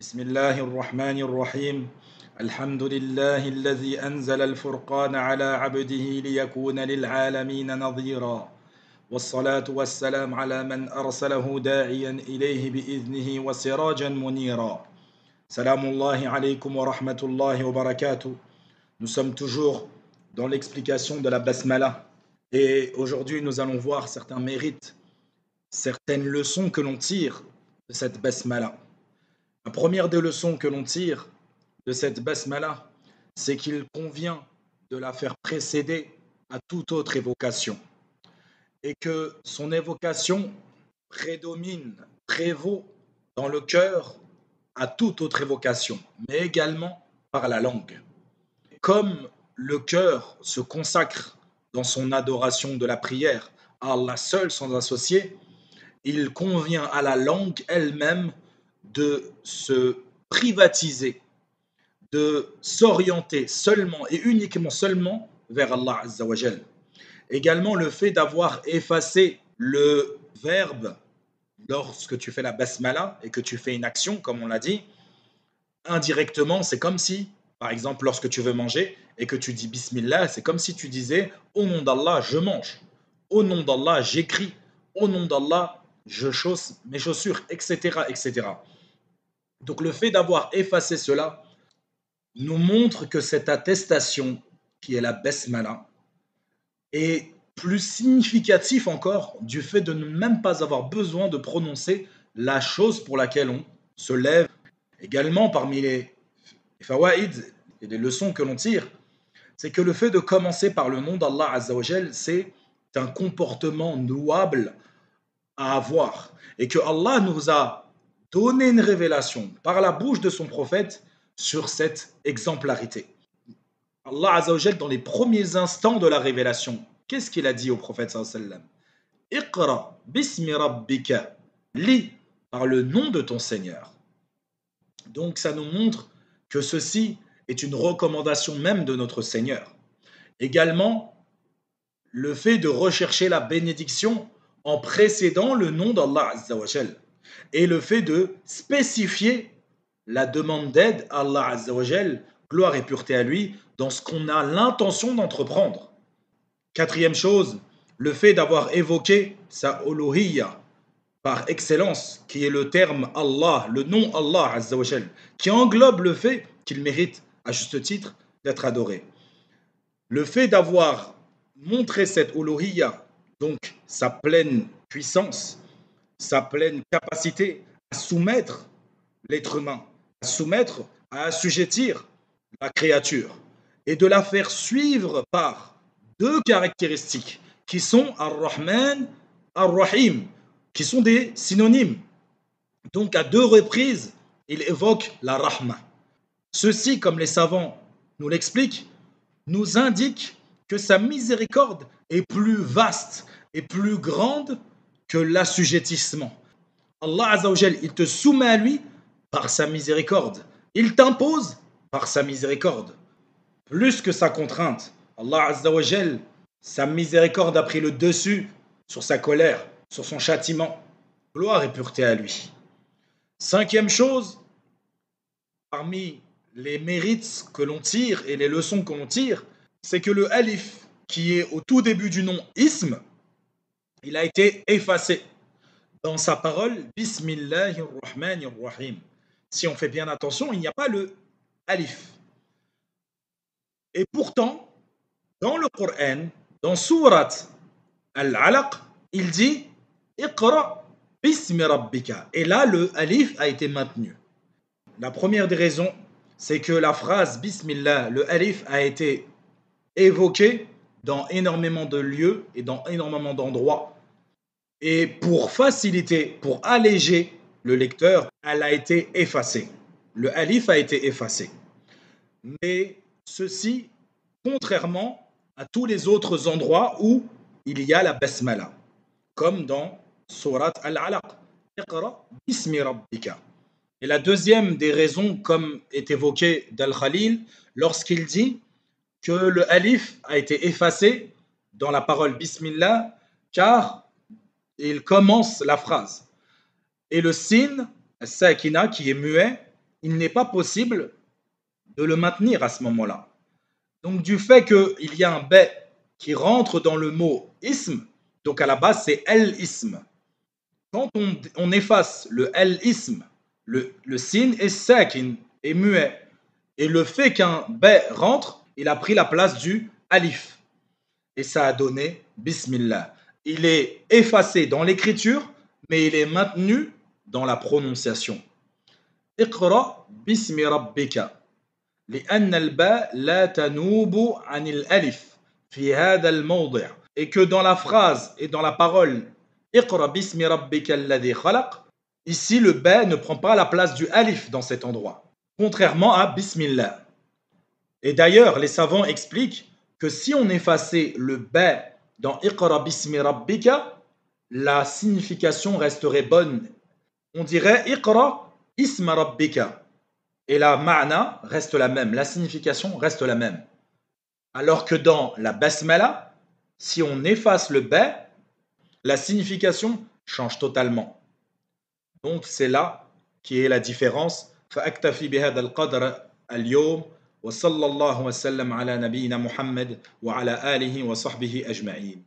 بسم الله الرحمن الرحيم الحمد لله الذي أنزل الفرقان على عبده ليكون للعالمين نظيرا والصلاة والسلام على من أرسله داعيا إليه بإذنه وسراجا منيرا سلام الله عليكم ورحمة الله وبركاته. Nous sommes toujours dans l'explication de la Basmala et aujourd'hui nous allons voir certains mérites, certaines leçons que l'on tire de cette Basmala. La première des leçons que l'on tire de cette basmala, c'est qu'il convient de la faire précéder à toute autre évocation et que son évocation prédomine, prévaut dans le cœur à toute autre évocation, mais également par la langue. Comme le cœur se consacre dans son adoration de la prière à Allah seul sans associé, il convient à la langue elle-même de se privatiser, de s'orienter seulement et uniquement seulement vers Allah Azza wa Jal. Également le fait d'avoir effacé le verbe lorsque tu fais la basmala et que tu fais une action, comme on l'a dit, indirectement, c'est comme si, par exemple, lorsque tu veux manger et que tu dis Bismillah, c'est comme si tu disais au nom d'Allah, je mange, au nom d'Allah, j'écris, au nom d'Allah, je chausse mes chaussures, etc., etc. Donc le fait d'avoir effacé cela nous montre que cette attestation, qui est la basmala, est plus significatif encore du fait de ne même pas avoir besoin de prononcer la chose pour laquelle on se lève. Également, parmi les fawaïd et les leçons que l'on tire, c'est que le fait de commencer par le nom d'Allah Azza wa Jal, c'est un comportement louable à avoir. Et que Allah nous a donné une révélation par la bouche de son prophète sur cette exemplarité. Allah Azza wa Jal, dans les premiers instants de la révélation, qu'est-ce qu'il a dit au prophète sallallahu alayhi wa sallam? Iqra bismi rabbika, lis par le nom de ton Seigneur. Donc ça nous montre que ceci est une recommandation même de notre Seigneur. Également, le fait de rechercher la bénédiction en précédant le nom d'Allah Azza wa Jal et le fait de spécifier la demande d'aide à Allah Azza wa Jal, gloire et pureté à lui, dans ce qu'on a l'intention d'entreprendre. Quatrième chose, le fait d'avoir évoqué sa uluhiyya par excellence, qui est le terme Allah, le nom Allah Azza wa Jal, qui englobe le fait qu'il mérite à juste titre d'être adoré. Le fait d'avoir montré cette uluhiyya, donc sa pleine puissance, sa pleine capacité à soumettre l'être humain, à soumettre, à assujettir la créature, et de la faire suivre par deux caractéristiques qui sont Ar-Rahman, Ar-Rahim, qui sont des synonymes. Donc à deux reprises, il évoque la Rahma. Ceci, comme les savants nous l'expliquent, nous indique que sa miséricorde est plus vaste et plus grande que l'assujettissement. Allah Azza wa Jal, il te soumet à lui par sa miséricorde. Il t'impose par sa miséricorde. Plus que sa contrainte. Allah Azza wa Jal, sa miséricorde a pris le dessus sur sa colère, sur son châtiment. Gloire et pureté à lui. Cinquième chose, parmi les mérites que l'on tire et les leçons que l'on tire, c'est que le alif, qui est au tout début du nom ism, il a été effacé dans sa parole Bismillahir Rahmanir Rahim. Si on fait bien attention, il n'y a pas le alif. Et pourtant, dans le Coran, dans Surat Al-Alaq, il dit Iqra bismi rabbika. Et là, le alif a été maintenu. La première des raisons, c'est que la phrase Bismillah, le alif a été évoqué dans énormément de lieux et dans énormément d'endroits. Et pour faciliter, pour alléger le lecteur, elle a été effacée. Le alif a été effacé. Mais ceci, contrairement à tous les autres endroits où il y a la basmala, comme dans Surat Al-Alaq. Iqra bismi rabbika. Et la deuxième des raisons, comme est évoqué d'Al-Khalil, lorsqu'il dit que le alif a été effacé dans la parole Bismillah, car il commence la phrase. Et le sin, sakina, qui est muet, il n'est pas possible de le maintenir à ce moment-là. Donc du fait qu'il y a un B qui rentre dans le mot ism, donc à la base c'est el-ism. Quand on efface le el-ism, le sin est sakin, est muet. Et le fait qu'un B rentre, il a pris la place du alif. Et ça a donné Bismillah. Il est effacé dans l'écriture, mais il est maintenu dans la prononciation. Iqra bismi rabbika. لأن الباء لا تنوب عن الألف في هذا الموضع. Et que dans la phrase et dans la parole Iqra bismi rabbika alladhi khalaq, ici le ba ne prend pas la place du alif dans cet endroit, contrairement à Bismillah. Et d'ailleurs, les savants expliquent que si on effaçait le ba dans Iqra bismi rabbika, la signification resterait bonne. On dirait Iqra isma rabbika. Et la ma'na reste la même, la signification reste la même. Alors que dans la basmala, si on efface le ba, la signification change totalement. Donc c'est là qui est la différence. فأكتفي بهذا القدر اليوم وصلى الله وسلم على نبينا محمد وعلى آله وصحبه أجمعين.